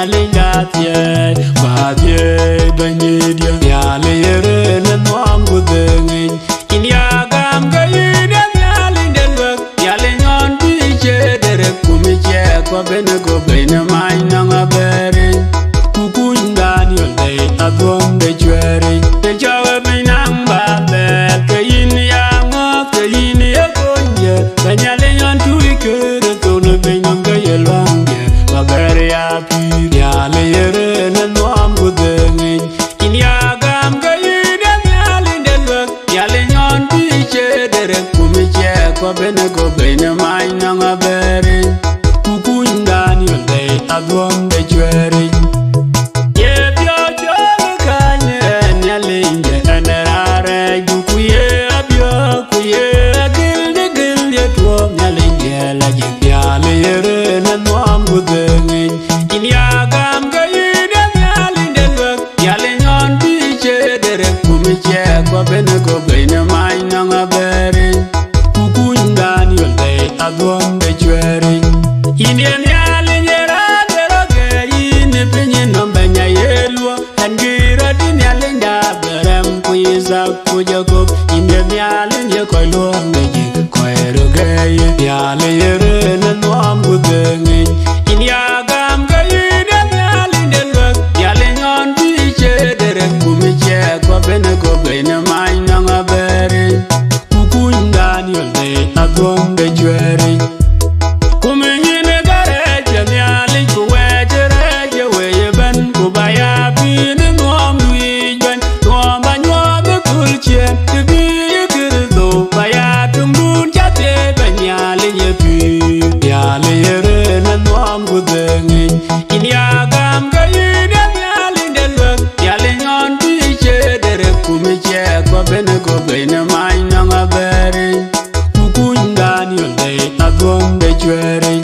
nyale gatie batie banyidia nyale yere na nwam gudengin inya gam gayide nyale ndelwek nyale nyon biche dere kumiche kwa bene go bene mai nanga bere kukundan yolde adwom de chwere de chawe binang babel kayin ya ngof kayin ya konye nyale nyon tuikere tonu binang gayelwange bagare ya pir nyale yere na nwam gudengin inya gam gayide nyale ndelwek nyale nyon biche dere kumiche kwa bene go bene mai nanga bere kukundan yolde adwom de chwere bene go bene mai nanga bere kukundan yolde adwom de chwere indien yale nyera deroge ine pinye nombenya yelwa angira din yale nda berem kuiza kujakob indien yale nye koilo ngeji koeroge yale yere na nwam gudengin inya gam gayine yale ndelwek yale nyon biche dere kumiche kwa bene go bene mai nanga bere kukundan yolde adwom de chwere kumenyine gareje nyali kuwejereje weye ben kubaya bine nwam luijben nwamba nwabe kulchen tibiye kirdo baya tumbun jate benyali yepi yale yere na nwam gudengin inya gam gayine nyali ndelwek yale nyon biche dere kumiche kwa bene go bene mai nanga bere kukundan yolde adwom de chwere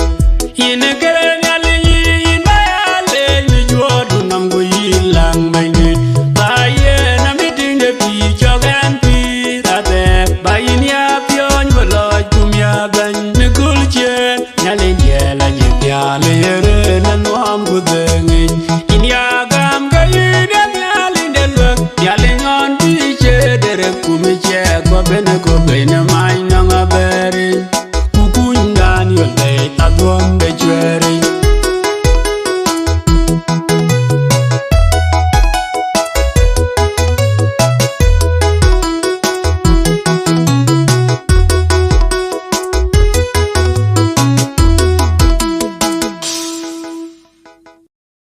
ine kere nyale yin bayale ni jodu namgo yilang mainit baye na meeting de pi chogan pi tate bayin ya pion boloj kumya ban ne kulchen nyale yela yale yere na nwam gudengin inya gam gayide nyale ndelwek yale nyon biche dere kumiche kwa bene go bene mai